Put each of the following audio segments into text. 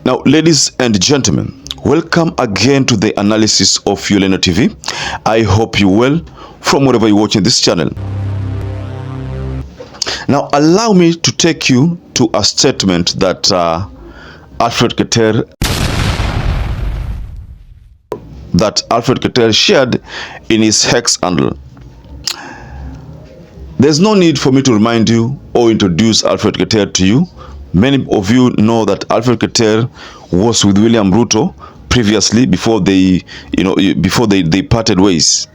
Now, ladies and gentlemen, welcome again to the analysis of YOLENO TV. I hope you're well from wherever you're watching this channel. Now, allow me to take you to a statement that Alfred KETER shared in his X handle. There's no need for me to remind you or introduce Alfred KETER to you. Many of you know that Alfred KETER was with William Ruto previously before they parted ways.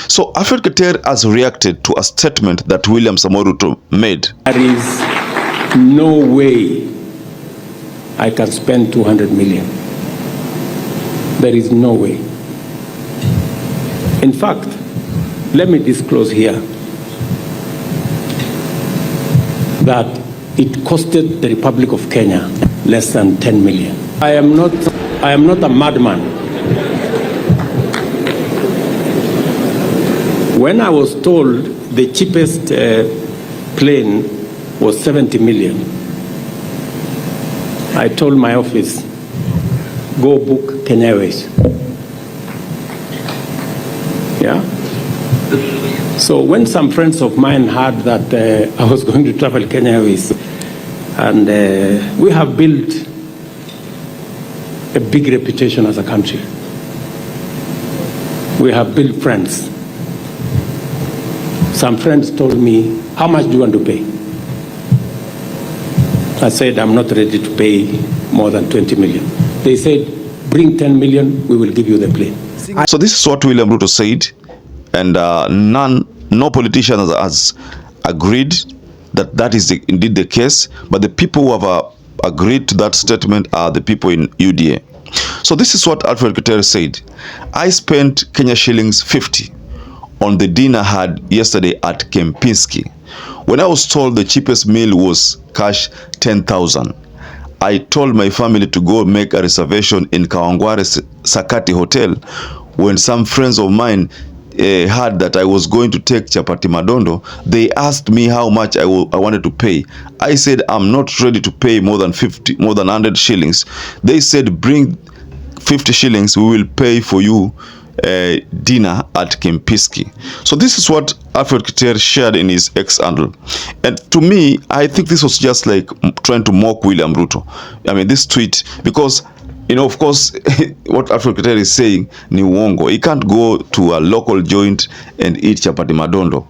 So Alfred KETER has reacted to a statement that William Ruto made. There is no way I can spend 200 million. There is no way. In fact, let me disclose here that it costed the Republic of Kenya less than 10 million. I am not a madman. When I was told the cheapest plane was 70 million, I told my office, go book Kenya Airways. Yeah? So when some friends of mine heard that I was going to travel Kenya Airways, and we have built a big reputation as a country. We have built friends. Some friends told me, how much do you want to pay? I said, I'm not ready to pay more than 20 million. They said, bring 10 million, we will give you the plane. So this is what William Ruto said, and no politician has agreed that is indeed the case, but the people who have agreed to that statement are the people in UDA. So this is what Alfred KETER said. I spent Kenya shillings 50 on the dinner I had yesterday at Kempinski. When I was told the cheapest meal was cash 10,000, I told my family to go make a reservation in Kawangware Sakati Hotel. When some friends of mine heard that I was going to take Chapati Madondo, they asked me how much I wanted to pay. I said I'm not ready to pay more than 100 shillings. They said bring 50 shillings, we will pay for you dinner at Kempinski. So this is what Alfred KETER shared in his X handle, and to me, I think this was just like trying to mock William Ruto. I mean, this tweet, because of course, what Alfred KETER is saying ni uongo. He can't go to a local joint and eat chapati madondo.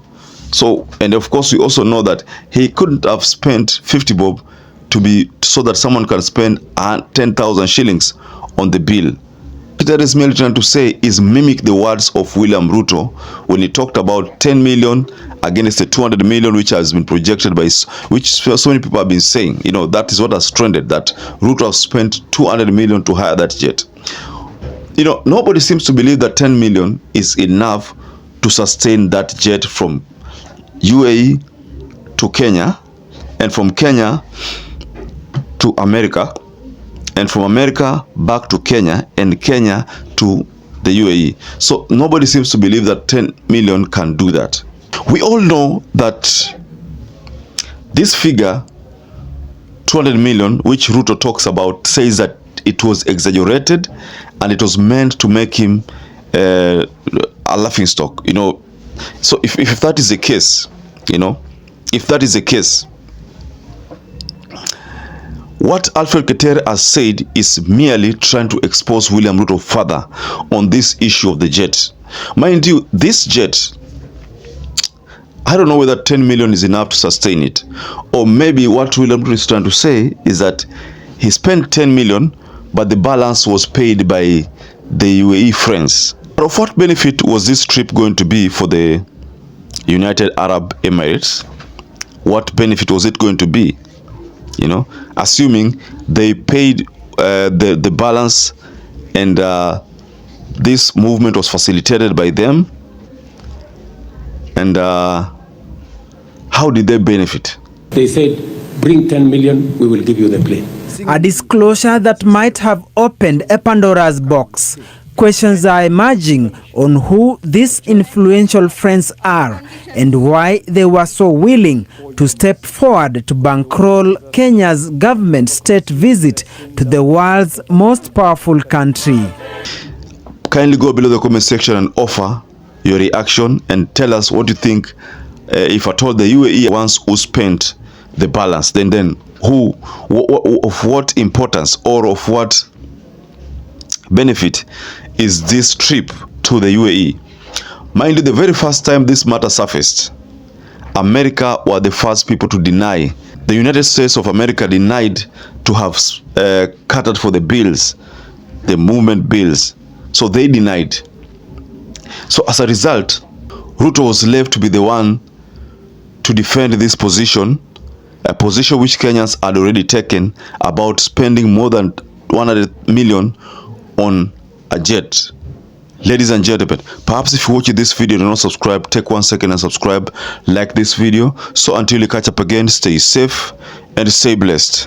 So, and of course, we also know that he couldn't have spent 50 bob so that someone can spend 10,000 shillings on the bill. KETER is merely trying to say is mimic the words of William Ruto when he talked about 10 million against the 200 million which has been projected which so many people have been saying. That is what has trended, that Ruto has spent 200 million to hire that jet. Nobody seems to believe that 10 million is enough to sustain that jet from UAE to Kenya, and from Kenya to America, and from America back to Kenya, and Kenya to the UAE. So nobody seems to believe that 10 million can do that. We all know that this figure, 200 million, which Ruto talks about, says that it was exaggerated and it was meant to make him a laughingstock. So if that is the case, if that is the case, what Alfred KETER has said is merely trying to expose William Ruto further on this issue of the jet. Mind you, this jet, I don't know whether 10 million is enough to sustain it. Or maybe what William Ruto is trying to say is that he spent 10 million, but the balance was paid by the UAE friends. But of what benefit was this trip going to be for the United Arab Emirates? What benefit was it going to be? Assuming they paid the balance, and this movement was facilitated by them, and how did they benefit? They said, bring 10 million, we will give you the plane. A disclosure that might have opened a Pandora's box. questions are emerging on who these influential friends are and why they were so willing to step forward to bankroll Kenya's government state visit to the world's most powerful country. Kindly go below the comment section and offer your reaction and tell us what you think. If at all the UAE ones who spent the balance, then who, of what importance or of what benefit is this trip to the UAE? Mind you, the very first time this matter surfaced, America were the first people to deny. The United States of America denied to have catered for the bills, the movement bills. So they denied. So as a result, Ruto was left to be the one to defend this position, a position which Kenyans had already taken about spending more than 100 million on a jet. Ladies and gentlemen, perhaps if you watch this video and do not subscribe, take 1 second and subscribe, like this video. So until you catch up again, stay safe and stay blessed.